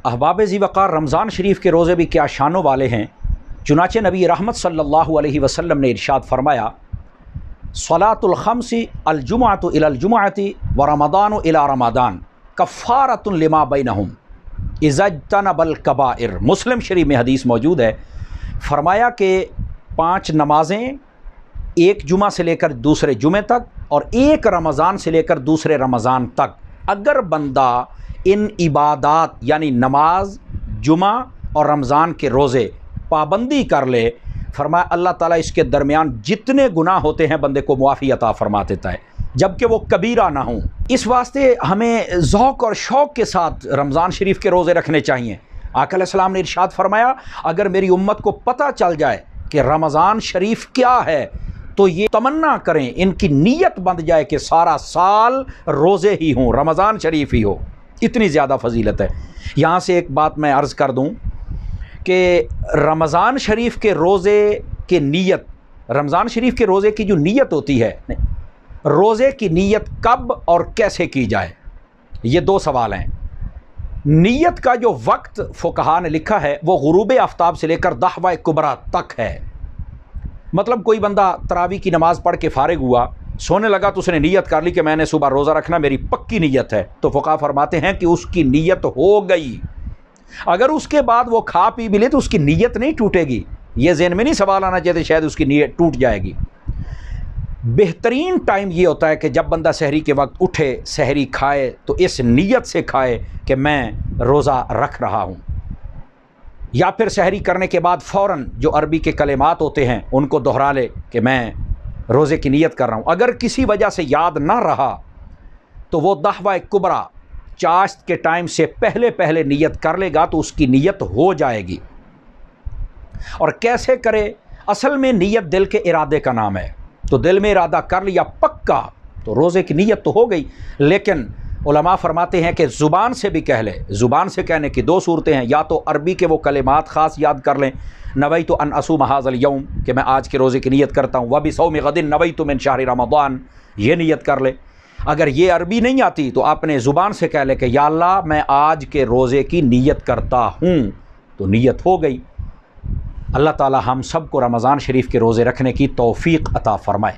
احباب ذی وقار، رمضان شریف کے روزے بھی کیا شانوں والے ہیں۔ چنانچہ نبی رحمت صلی اللہ علیہ وسلم نے ارشاد فرمایا، صلاۃ الخمس الجمعۃ الی الجمعۃ ورمضان الی رمضان کفارۃ لما بینہم اذا اجتنب الکبائر۔ مسلم شریف میں حدیث موجود ہے، فرمایا کہ 5 نمازیں ایک جمعہ سے لے کر دوسرے جمعے تک اور ایک رمضان سے لے کر دوسرے رمضان تک، اگر بندہ ان عبادات یعنی نماز، جمعہ اور رمضان کے روزے پابندی کر لے، فرمایا اللہ تعالیٰ اس کے درمیان جتنے گناہ ہوتے ہیں بندے کو معافی عطا فرما دیتا ہے، جبکہ وہ کبیرہ نہ ہوں۔ اس واسطے ہمیں ذوق اور شوق کے ساتھ رمضان شریف کے روزے رکھنے چاہیے۔ آقا علیہ السلام نے ارشاد فرمایا، اگر میری امت کو پتہ چل جائے کہ رمضان شریف کیا ہے تو یہ تمنا کریں، ان کی نیت بند جائے کہ سارا سال روزے ہی ہوں، رمضان شریف ہی ہو۔ اتنی زیادہ فضیلت ہے۔ یہاں سے ایک بات میں عرض کر دوں کہ رمضان شریف کے روزے کی نیت، رمضان شریف کے روزے کی جو نیت ہوتی ہے، روزے کی نیت کب اور کیسے کی جائے، یہ 2 سوال ہیں۔ نیت کا جو وقت فقہاء نے لکھا ہے وہ غروب آفتاب سے لے کر دحوہ کبریٰ تک ہے۔ مطلب کوئی بندہ تراویح کی نماز پڑھ کے فارغ ہوا، سونے لگا تو اس نے نیت کر لی کہ میں نے صبح روزہ رکھنا، میری پکی نیت ہے، تو فقہاء فرماتے ہیں کہ اس کی نیت ہو گئی۔ اگر اس کے بعد وہ کھا پی بھی لے تو اس کی نیت نہیں ٹوٹے گی۔ یہ ذہن میں نہیں سوال آنا چاہتے شاید اس کی نیت ٹوٹ جائے گی۔ بہترین ٹائم یہ ہوتا ہے کہ جب بندہ سحری کے وقت اٹھے، سحری کھائے تو اس نیت سے کھائے کہ میں روزہ رکھ رہا ہوں، یا پھر سحری کرنے کے بعد فوراً جو عربی کے کلمات ہوتے ہیں ان کو دہرا لے کہ میں روزے کی نیت کر رہا ہوں۔ اگر کسی وجہ سے یاد نہ رہا تو وہ دحوہ کبریٰ چاشت کے ٹائم سے پہلے نیت کر لے گا تو اس کی نیت ہو جائے گی۔ اور کیسے کرے؟ اصل میں نیت دل کے ارادے کا نام ہے، تو دل میں ارادہ کر لیا پکا تو روزے کی نیت تو ہو گئی۔ لیکن علماء فرماتے ہیں کہ زبان سے بھی کہہ لے۔ زبان سے کہنے کی 2 صورتیں ہیں، یا تو عربی کے وہ کلمات خاص یاد کر لیں، نویت ان اصوم ھذا الیوم، کہ میں آج کے روزے کی نیت کرتا ہوں، وبصوم غد نویت من شہر رمضان، یہ نیت کر لے۔ اگر یہ عربی نہیں آتی تو اپنے زبان سے کہہ لے کہ یا اللہ میں آج کے روزے کی نیت کرتا ہوں، تو نیت ہو گئی۔ اللہ تعالی ہم سب کو رمضان شریف کے روزے رکھنے کی توفیق عطا فرمائے۔